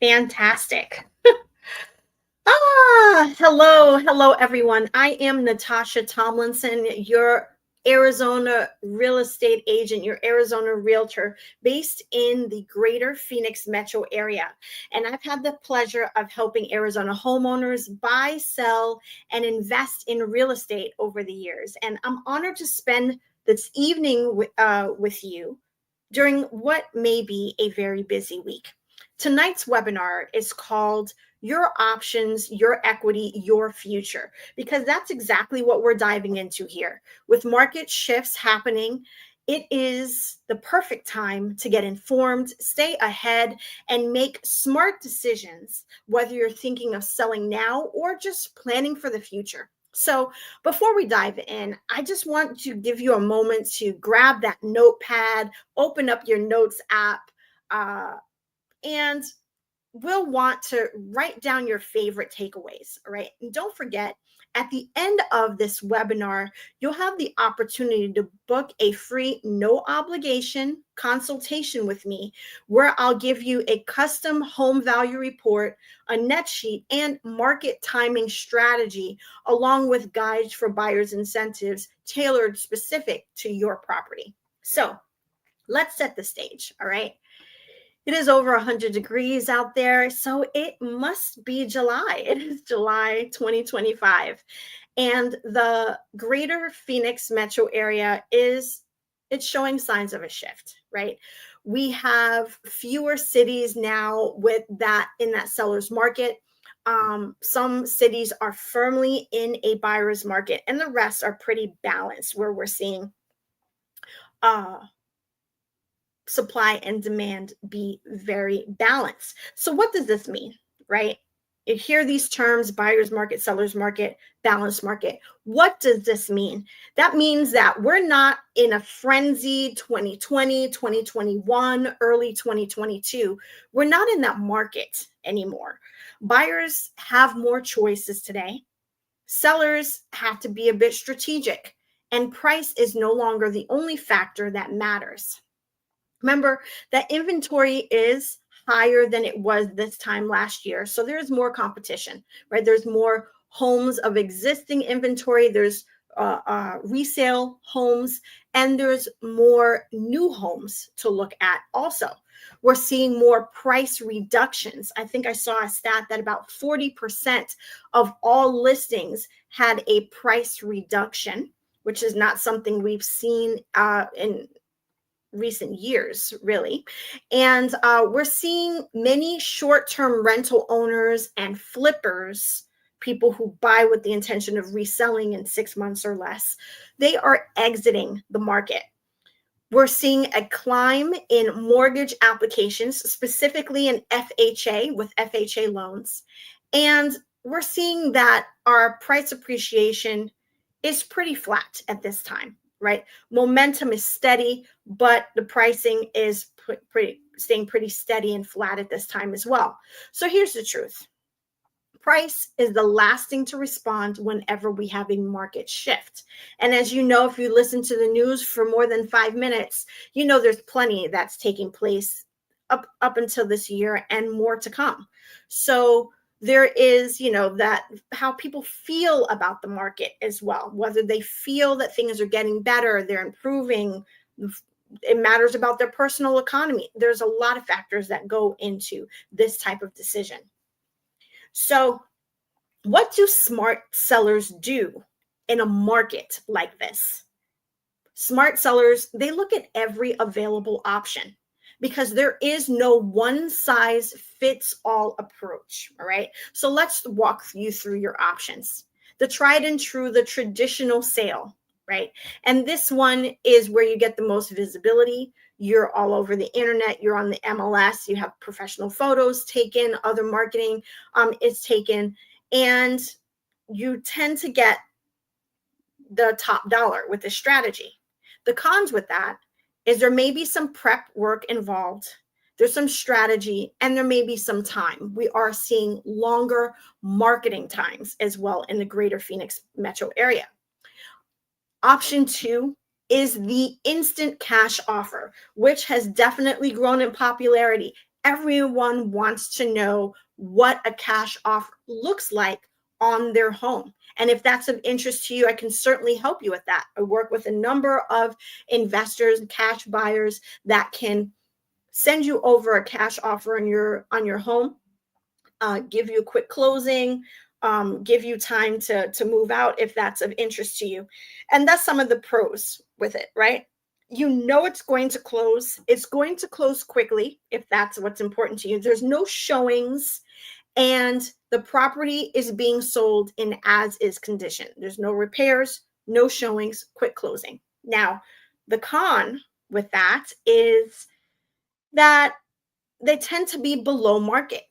Fantastic. Hello, everyone. I am Natasha Tomlinson, your Arizona real estate agent, your Arizona realtor based in the greater Phoenix metro area. And I've had the pleasure of helping Arizona homeowners buy, sell, and invest in real estate over the years. And I'm honored to spend this evening with you during what may be a very busy week. Tonight's webinar is called Your Options, Your Equity, Your Future, because that's exactly what we're diving into here. With market shifts happening, it is the perfect time to get informed, stay ahead, and make smart decisions, whether you're thinking of selling now or just planning for the future. So, before we dive in, I just want to give you a moment to grab that notepad, open up your notes app, uh, and we'll want to write down your favorite takeaways. All right. And don't forget, at the end of this webinar, you'll have the opportunity to book a free, no obligation consultation with me, where I'll give you a custom home value report, a net sheet, and market timing strategy, along with guides for buyers' incentives tailored specific to your property. So let's set the stage. All right. It is over 100 degrees out there, so it must be July. It is July 2025. And the greater Phoenix metro area it's showing signs of a shift, right? We have fewer cities now with that in that seller's market. Some cities are firmly in a buyer's market, and the rest are pretty balanced, where we're seeing uh supply and demand be very balanced. So, what does this mean, right? You hear these terms: buyer's market, seller's market, balanced market. What does this mean? That means that we're not in a frenzy 2020, 2021, early 2022. We're not in that market anymore. Buyers have more choices today. Sellers have to be a bit strategic, and price is no longer the only factor that matters. Remember that inventory is higher than it was this time last year. So there's more competition, right? There's more homes of existing inventory. There's resale homes, and there's more new homes to look at also. We're seeing more price reductions. I think I saw a stat that about 40% of all listings had a price reduction, which is not something we've seen in recent years, really. And we're seeing many short term rental owners and flippers, people who buy with the intention of reselling in 6 months or less, they are exiting the market. We're seeing a climb in mortgage applications, specifically in FHA with FHA loans. And we're seeing that our price appreciation is pretty flat at this time, right? Momentum is steady, but the pricing is staying pretty steady and flat at this time as well. So here's the truth: price is the last thing to respond whenever we have a market shift. And as you know, if you listen to the news for more than 5 minutes, you know there's plenty that's taking place up until this year and more to come. So there is, that how people feel about the market as well, whether they feel that things are getting better, they're improving. It matters about their personal economy. There's a lot of factors that go into this type of decision. So, what do smart sellers do in a market like this? Smart sellers, they look at every available option, because there is no one size fits all approach. All right. So let's walk you through your options. The tried and true, the traditional sale, right? And this one is where you get the most visibility. You're all over the internet. You're on the MLS. You have professional photos taken, other marketing is taken, and you tend to get the top dollar with this strategy. The cons with that is there may be some prep work involved. There's some strategy, and there may be some time. We are seeing longer marketing times as well in the greater Phoenix metro area. Option 2 is the instant cash offer, which has definitely grown in popularity. Everyone wants to know what a cash offer looks like on their home. And if that's of interest to you, I can certainly help you with that. I work with a number of investors and cash buyers that can send you over a cash offer on your home, give you a quick closing, give you time to move out if that's of interest to you. And that's some of the pros with it, right? You know it's going to close. It's going to close quickly if that's what's important to you. There's no showings, and the property is being sold in as is condition. There's no repairs, no showings, quick closing. Now, the con with that is that they tend to be below market,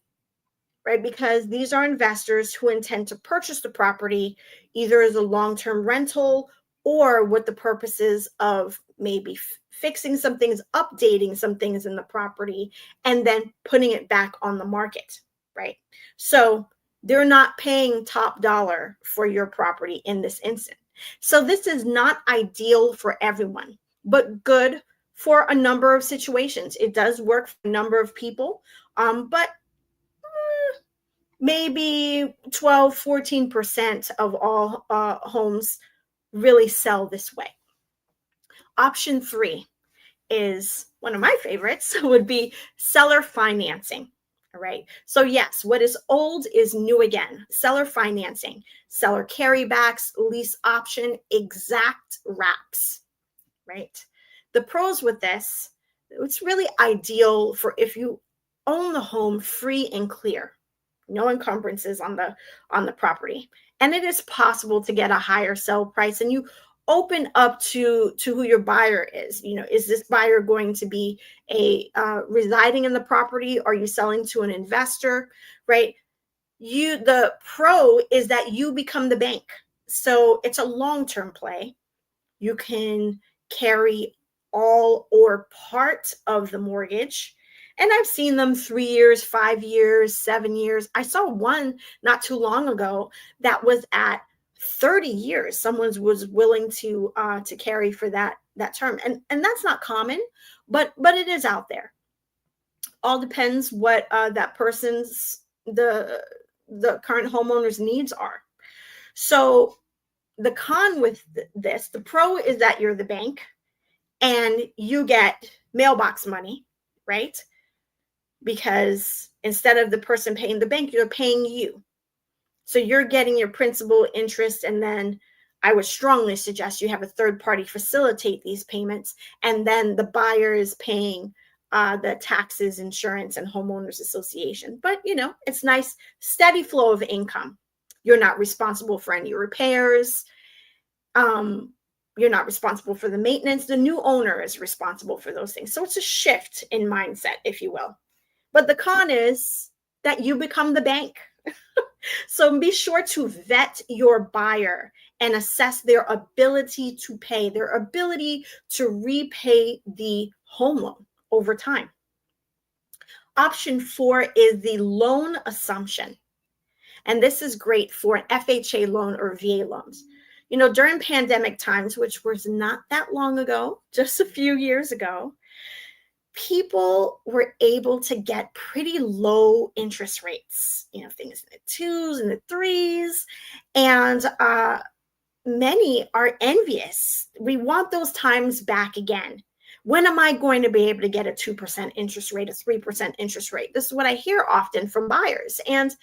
right? Because these are investors who intend to purchase the property either as a long-term rental or with the purposes of maybe fixing some things, updating some things in the property, and then putting it back on the market, right? So they're not paying top dollar for your property in this instant. So this is not ideal for everyone, but good for a number of situations. It does work for a number of people, but maybe 12, 14% of all homes really sell this way. Option 3 is one of my favorites, would be seller financing. All right. So yes, what is old is new again. Seller financing, seller carrybacks, lease option, exact wraps, right? The pros with this, it's really ideal for if you own the home free and clear, no encumbrances on the property, and it is possible to get a higher sell price, and you open up to who your buyer is. You know, is this buyer going to be a residing in the property? Are you selling to an investor, right? The pro is that you become the bank, so it's a long-term play. You can carry all or part of the mortgage. And I've seen them 3 years, 5 years, 7 years. I saw one not too long ago that was at 30 years. Someone was willing to carry for that term. And that's not common, but it is out there. All depends what that person's the current homeowner's needs are. So the con with this, the pro is that you're the bank and you get mailbox money, right? Because instead of the person paying the bank, you're paying you. So you're getting your principal, interest, and then I would strongly suggest you have a third party facilitate these payments, and then the buyer is paying the taxes, insurance, and homeowners association. But, you know, it's nice, steady flow of income. You're not responsible for any repairs. You're not responsible for the maintenance. The new owner is responsible for those things. So it's a shift in mindset, if you will. But the con is that you become the bank. So be sure to vet your buyer and assess their ability to pay, their ability to repay the home loan over time. Option 4 is the loan assumption. And this is great for an FHA loan or VA loans. You know, during pandemic times, which was not that long ago, just a few years ago, people were able to get pretty low interest rates, you know, things in the 2s and the 3s. And many are envious. We want those times back again. When am I going to be able to get a 2% interest rate, a 3% interest rate? This is what I hear often from buyers. And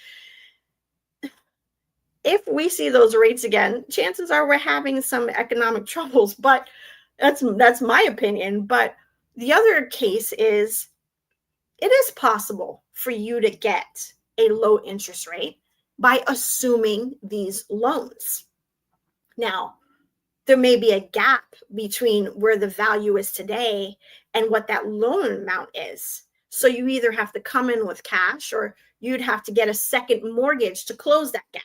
if we see those rates again, chances are we're having some economic troubles, but that's my opinion. But the other case is it is possible for you to get a low interest rate by assuming these loans. Now, there may be a gap between where the value is today and what that loan amount is. So you either have to come in with cash or you'd have to get a second mortgage to close that gap.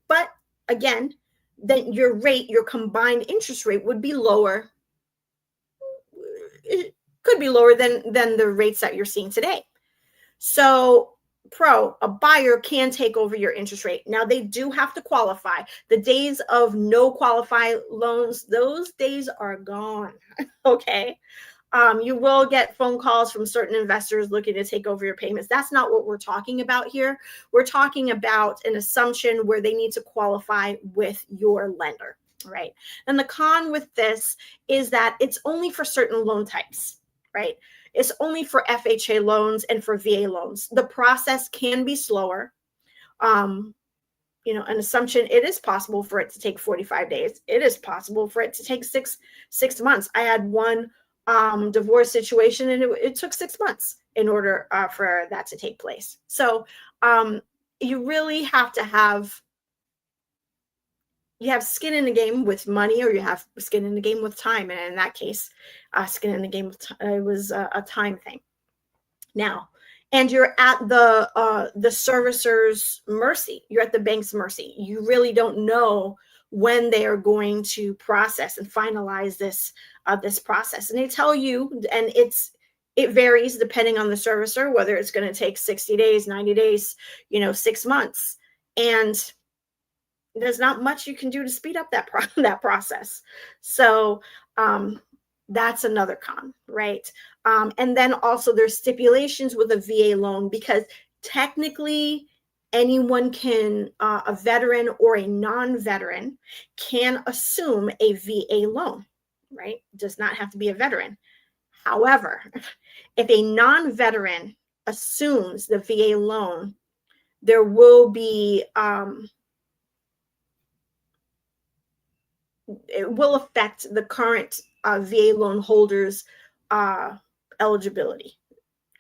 But again, then your rate, your combined interest rate would be lower. It could be lower than the rates that you're seeing today. So a buyer can take over your interest rate. Now they do have to qualify. The days of no qualify loans, those days are gone. Okay. You will get phone calls from certain investors looking to take over your payments. That's not what we're talking about here. We're talking about an assumption where they need to qualify with your lender, right? And the con with this is that it's only for certain loan types, right? It's only for FHA loans and for VA loans. The process can be slower. An assumption, it is possible for it to take 45 days. It is possible for it to take six months. I had one divorce situation, and it took 6 months in order for that to take place. So you really have to have skin in the game with money, or you have skin in the game with time. And in that case, skin in the game with it was a time thing. Now, and you're at the servicer's mercy. You're at the bank's mercy. You really don't know when they are going to process and finalize this process. And they tell you, and it varies depending on the servicer, whether it's going to take 60 days, 90 days, 6 months. And there's not much you can do to speed up that process. So that's another con, right? And then also there's stipulations with a VA loan, because technically anyone can, a veteran or a non-veteran can assume a VA loan, right? Does not have to be a veteran. However, if a non-veteran assumes the VA loan, there will be, it will affect the current VA loan holders' eligibility.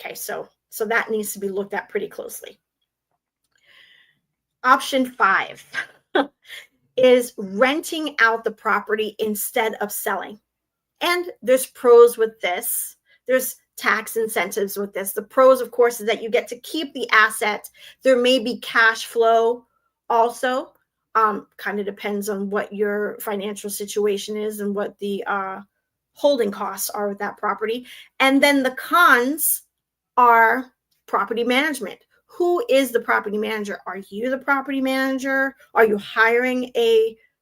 Okay, so that needs to be looked at pretty closely. Option 5 is renting out the property instead of selling. And there's pros with this. There's tax incentives with this. The pros, of course, is that you get to keep the asset. There may be cash flow also. Kind of depends on what your financial situation is and what the holding costs are with that property. And then the cons are property management. Who is the property manager? Are you the property manager? Are you hiring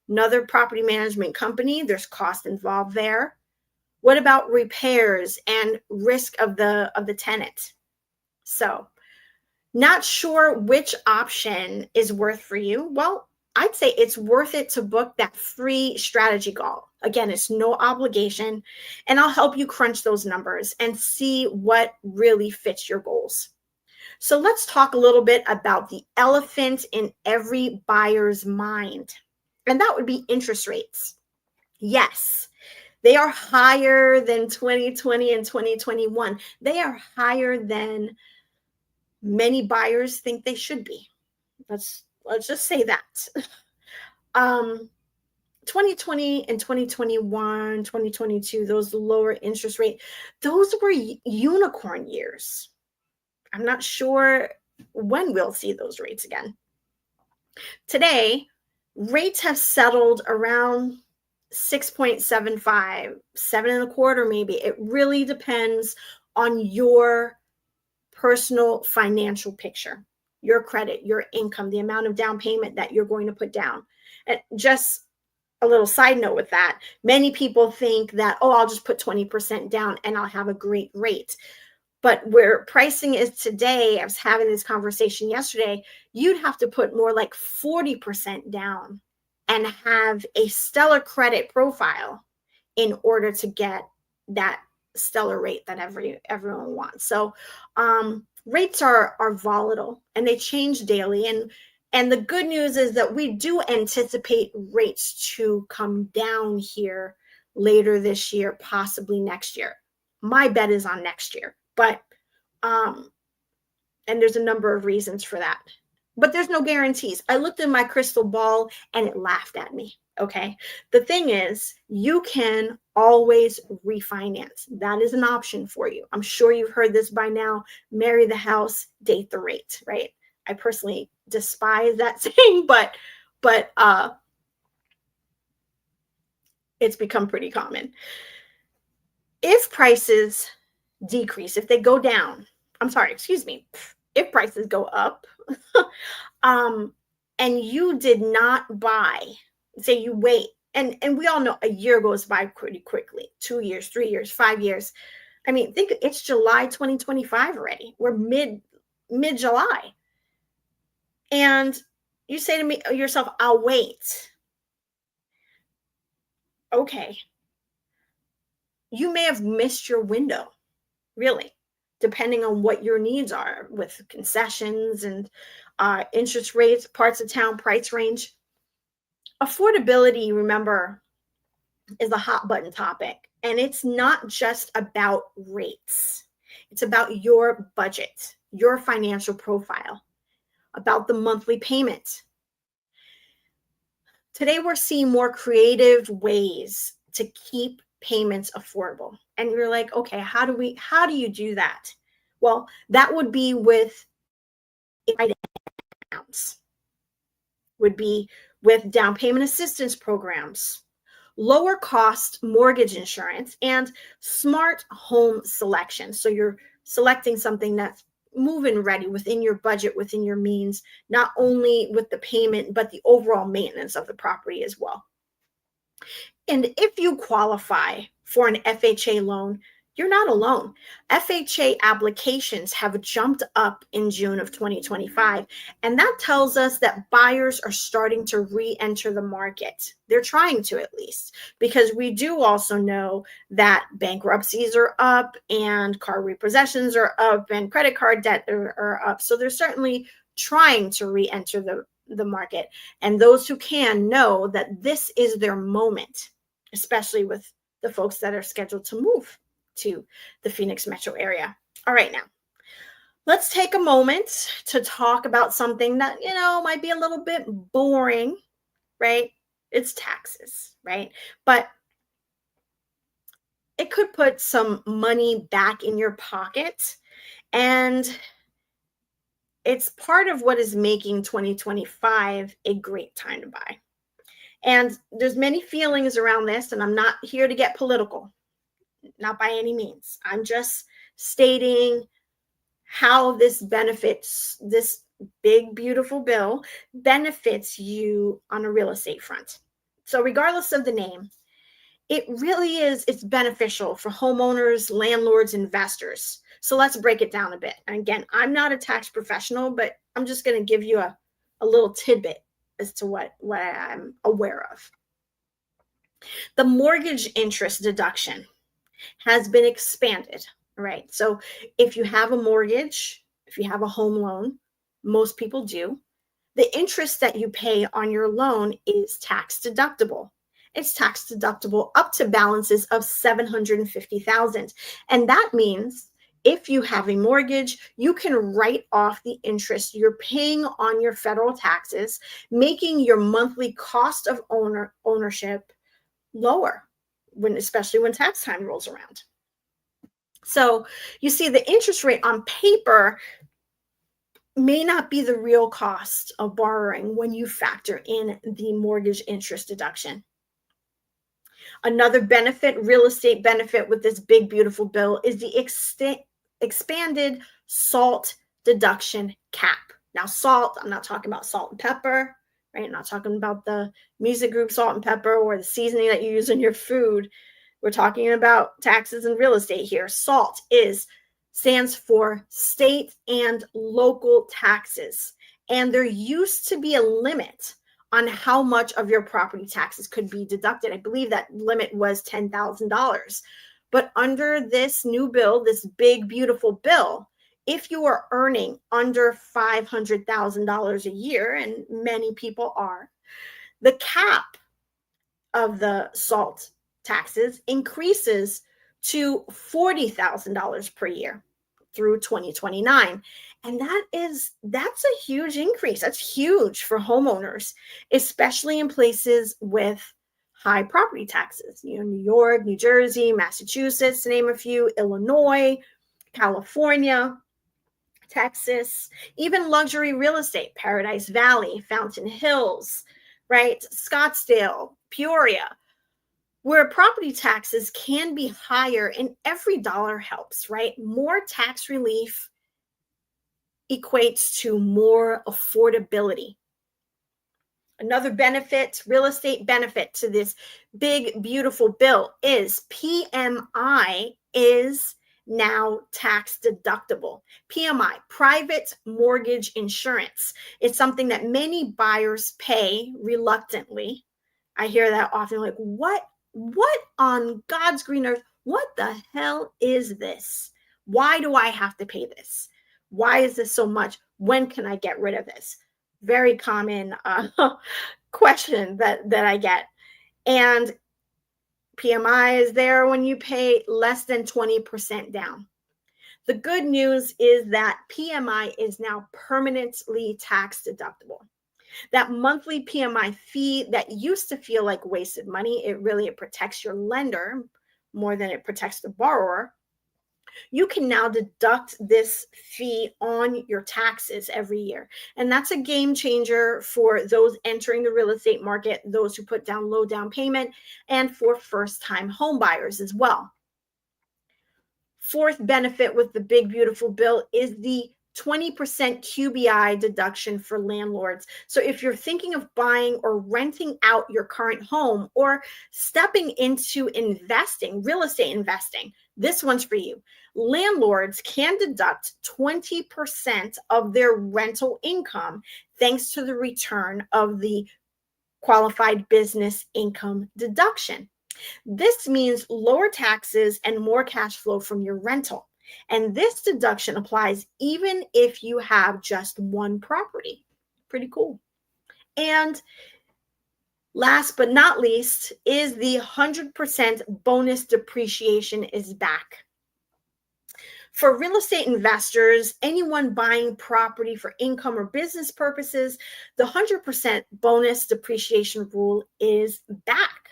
another property management company? There's cost involved there. What about repairs and risk of the tenant? So, not sure which option is worth for you. Well, I'd say it's worth it to book that free strategy call. Again, it's no obligation, and I'll help you crunch those numbers and see what really fits your goals. So let's talk a little bit about the elephant in every buyer's mind, and that would be interest rates. Yes, they are higher than 2020 and 2021. They are higher than many buyers think they should be. Let's just say that. 2020 and 2021, 2022, those lower interest rate, those were unicorn years. I'm not sure when we'll see those rates again. Today, rates have settled around 6.75, 7.25 maybe. It really depends on your personal financial picture, your credit, your income, the amount of down payment that you're going to put down. And just a little side note with that, many people think that, oh, I'll just put 20% down and I'll have a great rate. But where pricing is today, I was having this conversation yesterday, you'd have to put more like 40% down and have a stellar credit profile in order to get that stellar rate that everyone wants. So rates are volatile and they change daily. And the good news is that we do anticipate rates to come down here later this year, possibly next year. My bet is on next year, but and there's a number of reasons for that. But there's no guarantees. I looked in my crystal ball and it laughed at me. Okay. The thing is, you can always refinance. That is an option for you. I'm sure you've heard this by now. Marry the house, date the rate, right? I personally despise that saying, but it's become pretty common. If prices decrease, if they go down, if prices go up, and you did not buy, say you wait And we all know a year goes by pretty quickly. 2 years, 3 years, 5 years. I mean, think it's July 2025 already. We're mid July. And you say to me yourself, I'll wait. Okay. You may have missed your window, really, depending on what your needs are with concessions and interest rates, parts of town, price range. Affordability, remember, is a hot button topic. And it's not just about rates, it's about your budget, your financial profile, about the monthly payment. Today, we're seeing more creative ways to keep payments affordable. And you're like, okay, how do you do that? Well, that would be with accounts, would be with down payment assistance programs, lower cost mortgage insurance, and smart home selection. So you're selecting something that's move-in ready within your budget, within your means, not only with the payment, but the overall maintenance of the property as well. And if you qualify for an FHA loan, you're not alone. FHA applications have jumped up in June of 2025, and that tells us that buyers are starting to re-enter the market. They're trying to, at least, because we do also know that bankruptcies are up and car repossessions are up and credit card debt are up. So they're certainly trying to re-enter the market. And those who can know that this is their moment, especially with the folks that are scheduled to move to the Phoenix metro area. All right, now let's take a moment to talk about something that, might be a little bit boring, right? It's taxes, right? But it could put some money back in your pocket, and it's part of what is making 2025 a great time to buy. And there's many feelings around this, and I'm not here to get political, not by any means. I'm just stating how this big, beautiful bill benefits you on a real estate front. So regardless of the name, it really it's beneficial for homeowners, landlords, investors. So let's break it down a bit. And again, I'm not a tax professional, but I'm just going to give you a little tidbit as to what I'm aware of. The mortgage interest deduction has been expanded, right? So if you have a mortgage, if you have a home loan, most people do, the interest that you pay on your loan is tax deductible. It's tax deductible up to balances of $750,000. And that means if you have a mortgage, you can write off the interest you're paying on your federal taxes, making your monthly cost of ownership lower, especially when tax time rolls around. So you see, the interest rate on paper may not be the real cost of borrowing when you factor in the mortgage interest deduction. Another benefit, real estate benefit with this big, beautiful bill is the expanded SALT deduction cap. Now, SALT, I'm not talking about salt and pepper, right? I'm not talking about the music group Salt and Pepper or the seasoning that you use in your food. We're talking about taxes and real estate here. SALT stands for state and local taxes. And there used to be a limit on how much of your property taxes could be deducted. I believe that limit was $10,000. But under this new bill, this big, beautiful bill, if you are earning under $500,000 a year, and many people are, the cap of the SALT taxes increases to $40,000 per year through 2029. And that's a huge increase. That's huge for homeowners, especially in places with high property taxes. New York, New Jersey, Massachusetts, to name a few, Illinois, California, Texas, even luxury real estate, Paradise Valley, Fountain Hills, right? Scottsdale, Peoria, where property taxes can be higher and every dollar helps, right? More tax relief equates to more affordability. Another benefit, real estate benefit to this big, beautiful bill is PMI is now tax deductible. PMI, private mortgage insurance. It's something that many buyers pay reluctantly. I hear that often, like, what on God's green earth? What the hell is this? Why do I have to pay this? Why is this so much? When can I get rid of this? Very common question that I get. And PMI is there when you pay less than 20% down. The good news is that PMI is now permanently tax deductible. That monthly PMI fee that used to feel like wasted money, it protects your lender more than it protects the borrower. You can now deduct this fee on your taxes every year. And that's a game changer for those entering the real estate market, those who put down low down payment, and for first-time home buyers as well. Fourth benefit with the big, beautiful bill is the 20% QBI deduction for landlords. So if you're thinking of buying or renting out your current home or stepping into investing, real estate investing, this one's for you. Landlords can deduct 20% of their rental income thanks to the return of the qualified business income deduction. This means lower taxes and more cash flow from your rental. And this deduction applies even if you have just one property. Pretty cool. And last but not least is the 100% bonus depreciation is back. For real estate investors, anyone buying property for income or business purposes, the 100% bonus depreciation rule is back.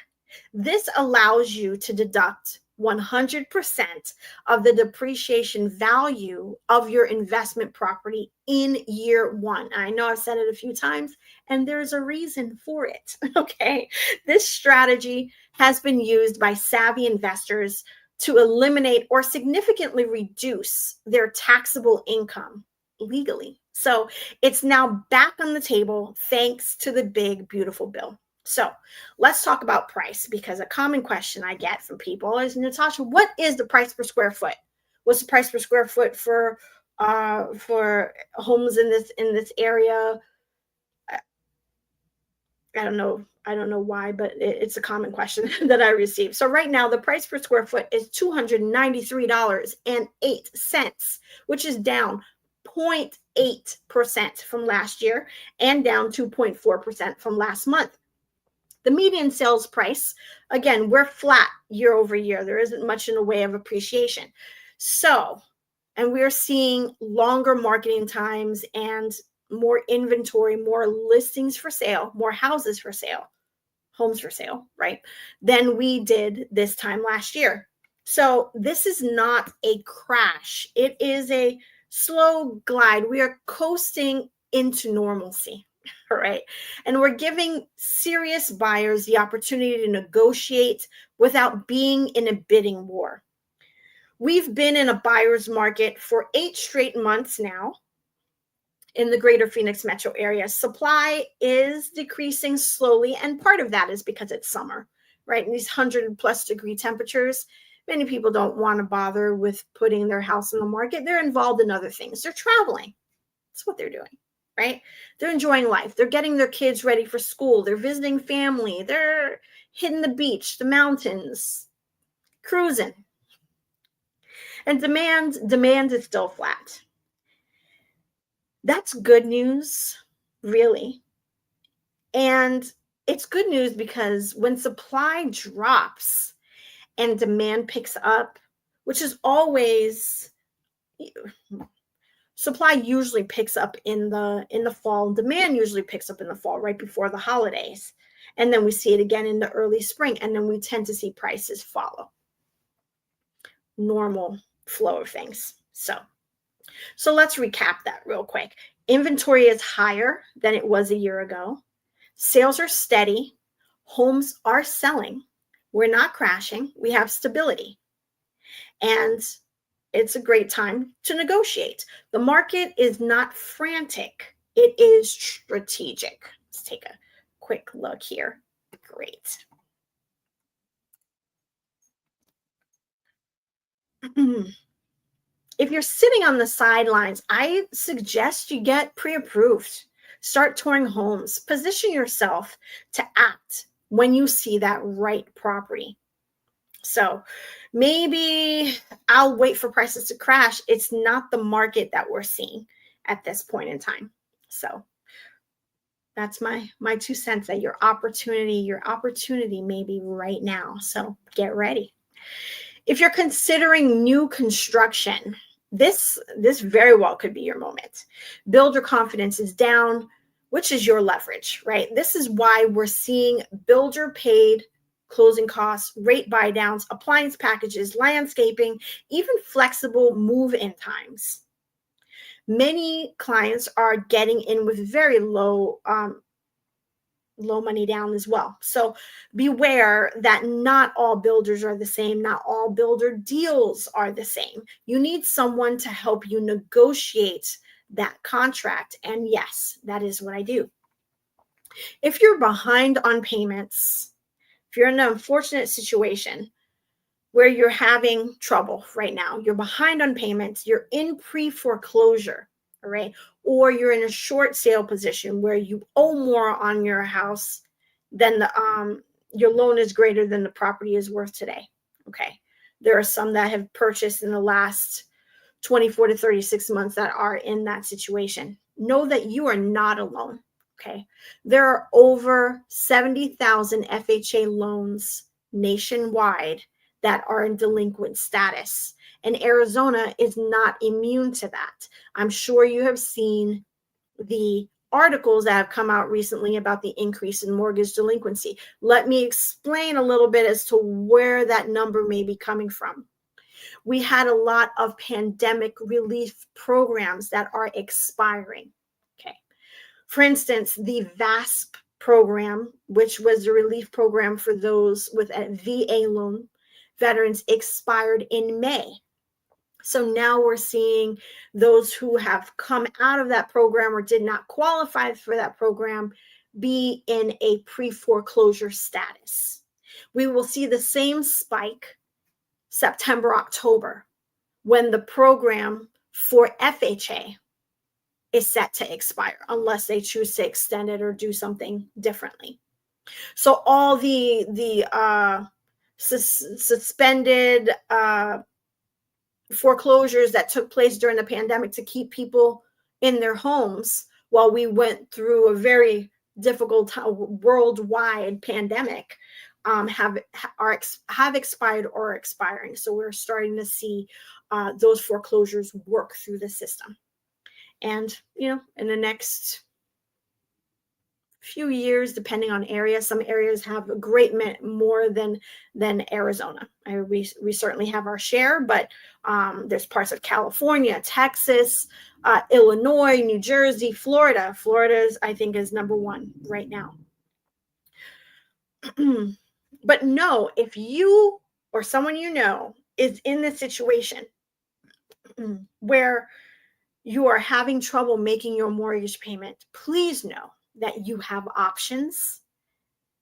This allows you to deduct 100% of the depreciation value of your investment property in year one. I know I've said it a few times, and there's a reason for it. Okay. This strategy has been used by savvy investors to eliminate or significantly reduce their taxable income legally. So it's now back on the table thanks to the big, beautiful bill. So let's talk about price, because a common question I get from people is, Natasha, what is the price per square foot? What's the price per square foot for homes in this area? I don't know why, but it's a common question that I receive. So right now, the price per square foot is $293.08, which is down 0.8% from last year and down 2.4% from last month. The median sales price, again, we're flat year over year. There isn't much in the way of appreciation. So, and we're seeing longer marketing times and more inventory, more listings for sale, more houses for sale, homes for sale, right, than we did this time last year. So this is not a crash. It is a slow glide. We are coasting into normalcy. All right. And we're giving serious buyers the opportunity to negotiate without being in a bidding war. We've been in a buyer's market for 8 straight months now in the greater Phoenix metro area. Supply is decreasing slowly, and part of that is because it's summer, right? In these 100+ degree temperatures, many people don't want to bother with putting their house on the market. They're involved in other things. They're traveling. That's what they're doing. Right? They're enjoying life. They're getting their kids ready for school. They're visiting family. They're hitting the beach, the mountains, cruising. And demand is still flat. That's good news, really. And it's good news because when supply drops and demand picks up, which is always, supply usually picks up in the fall. Demand usually picks up in the fall, right before the holidays. And then we see it again in the early spring. And then we tend to see prices follow. Normal flow of things. So let's recap that real quick. Inventory is higher than it was a year ago. Sales are steady. Homes are selling. We're not crashing. We have stability. And it's a great time to negotiate. The market is not frantic. It is strategic. Let's take a quick look here. Great. If you're sitting on the sidelines, I suggest you get pre-approved. Start touring homes. Position yourself to act when you see that right property. So maybe I'll wait for prices to crash. It's not the market that we're seeing at this point in time. So that's my 2 cents that your opportunity may be right now. So get ready. If you're considering new construction, this very well could be your moment. Builder confidence is down, which is your leverage, right? This is why we're seeing builder paid closing costs, rate buy downs, appliance packages, landscaping, even flexible move-in times. Many clients are getting in with very low money down as well. So beware that not all builders are the same. Not all builder deals are the same. You need someone to help you negotiate that contract. And yes, that is what I do. If you're behind on payments, if you're in an unfortunate situation where you're having trouble right now, you're behind on payments, you're in pre-foreclosure, all right, or you're in a short sale position where you owe more on your house than your loan is greater than the property is worth today. Okay, there are some that have purchased in the last 24 to 36 months that are in that situation. Know that you are not alone. Okay, there are over 70,000 FHA loans nationwide that are in delinquent status. And Arizona is not immune to that. I'm sure you have seen the articles that have come out recently about the increase in mortgage delinquency. Let me explain a little bit as to where that number may be coming from. We had a lot of pandemic relief programs that are expiring. Okay. For instance, the VASP program, which was the relief program for those with a VA loan, veterans, expired in May. So now we're seeing those who have come out of that program or did not qualify for that program be in a pre-foreclosure status. We will see the same spike September, October, when the program for FHA is set to expire, unless they choose to extend it or do something differently. So all the suspended foreclosures that took place during the pandemic to keep people in their homes while we went through a very difficult worldwide pandemic have expired or are expiring. So we're starting to see those foreclosures work through the system. And, in the next few years, depending on area, some areas have a great more than Arizona. We certainly have our share, but there's parts of California, Texas, Illinois, New Jersey, Florida. Florida, I think, is number one right now. But no, if you or someone you know is in this situation where you are having trouble making your mortgage payment, please know that you have options.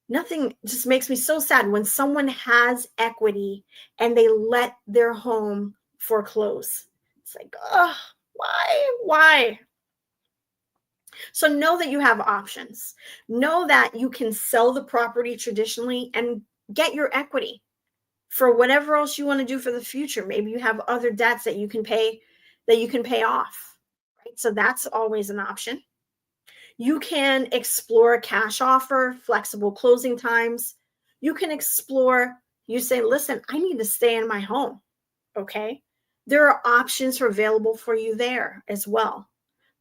Nothing just makes me so sad when someone has equity and they let their home foreclose. It's like, oh, why? So know that you have options. Know that you can sell the property traditionally and get your equity for whatever else you want to do for the future. Maybe you have other debts that you can pay off, right? So that's always an option. You can explore a cash offer, flexible closing times. You can explore, you say, listen, I need to stay in my home. Okay. There are options available for you there as well.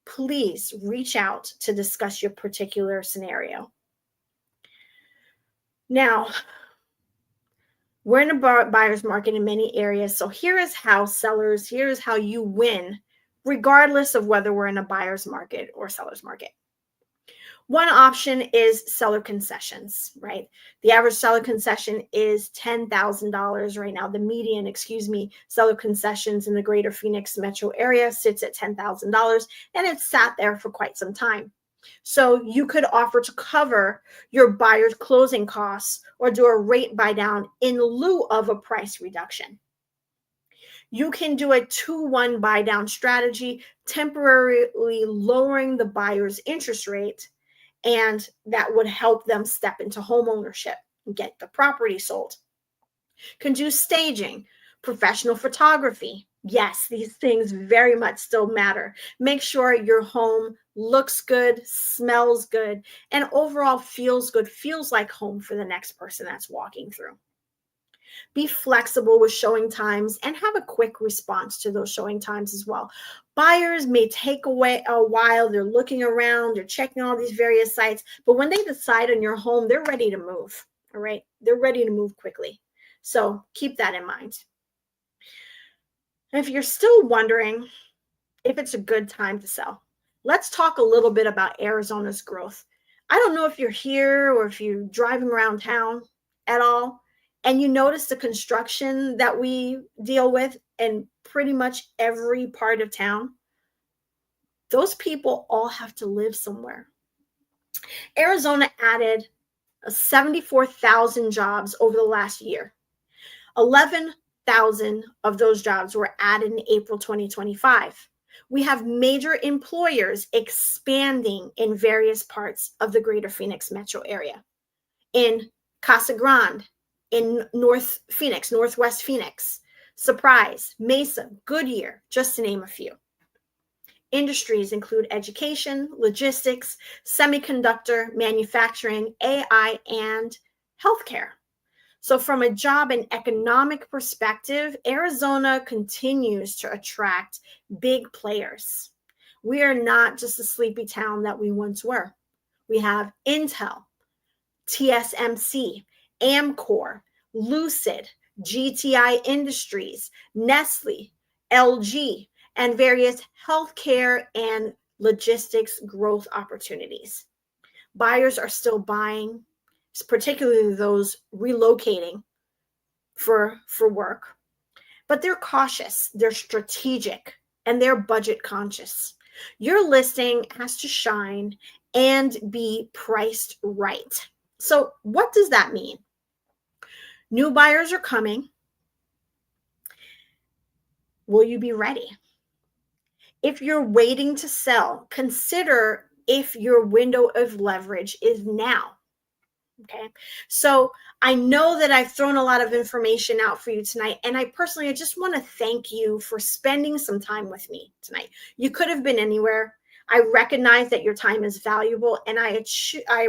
Please reach out to discuss your particular scenario. Now, we're in a buyer's market in many areas. So here's how you win, regardless of whether we're in a buyer's market or seller's market. One option is seller concessions, right? The average seller concession is $10,000 right now. The median, seller concessions in the greater Phoenix metro area sits at $10,000, and it's sat there for quite some time. So you could offer to cover your buyer's closing costs or do a rate buy down in lieu of a price reduction. You can do a 2-1 buy down strategy, temporarily lowering the buyer's interest rate, and that would help them step into home ownership and get the property sold. Can do staging, professional photography. Yes, these things very much still matter. Make sure your home looks good, smells good, and overall feels good, feels like home for the next person that's walking through. Be flexible with showing times and have a quick response to those showing times as well. Buyers may take away a while. They're looking around, they're checking all these various sites, but when they decide on your home, they're ready to move. All right. They're ready to move quickly. So keep that in mind. And if you're still wondering if it's a good time to sell, let's talk a little bit about Arizona's growth. I don't know if you're here or if you're driving around town at all, and you notice the construction that we deal with in pretty much every part of town. Those people all have to live somewhere. Arizona added 74,000 jobs over the last year. 11,000 of those jobs were added in April 2025. We have major employers expanding in various parts of the greater Phoenix metro area. In Casa Grande, in North Phoenix, Northwest Phoenix, Surprise, Mesa, Goodyear, just to name a few. Industries include education, logistics, semiconductor, manufacturing, AI, and healthcare. So, from a job and economic perspective, Arizona continues to attract big players. We are not just a sleepy town that we once were. We have Intel, TSMC, Amcor, Lucid, GTI Industries, Nestle, LG, and various healthcare and logistics growth opportunities. Buyers are still buying, particularly those relocating for work, but they're cautious, they're strategic, and they're budget conscious. Your listing has to shine and be priced right. So what does that mean? New buyers are coming. Will you be ready? If you're waiting to sell, consider if your window of leverage is now. Okay. So I know that I've thrown a lot of information out for you tonight. And I just want to thank you for spending some time with me tonight. You could have been anywhere. I recognize that your time is valuable, and I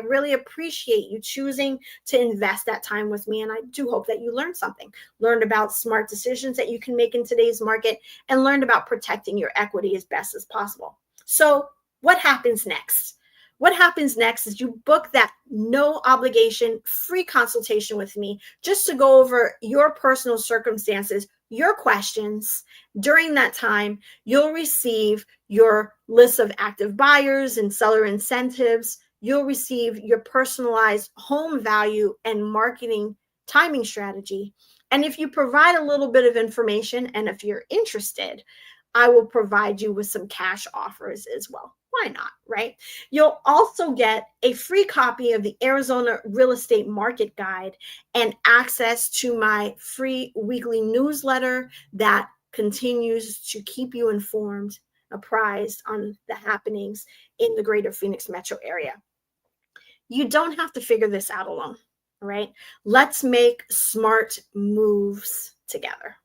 really appreciate you choosing to invest that time with me. And I do hope that you learned something, learned about smart decisions that you can make in today's market, and learned about protecting your equity as best as possible. So what happens next? What happens next is you book that no obligation free consultation with me just to go over your personal circumstances, your questions. During that time, you'll receive your list of active buyers and seller incentives. You'll receive your personalized home value and marketing timing strategy. And if you provide a little bit of information, and if you're interested, I will provide you with some cash offers as well. Why not, right? You'll also get a free copy of the Arizona Real Estate Market Guide and access to my free weekly newsletter that continues to keep you informed, apprised on the happenings in the greater Phoenix metro area. You don't have to figure this out alone, all right? Let's make smart moves together.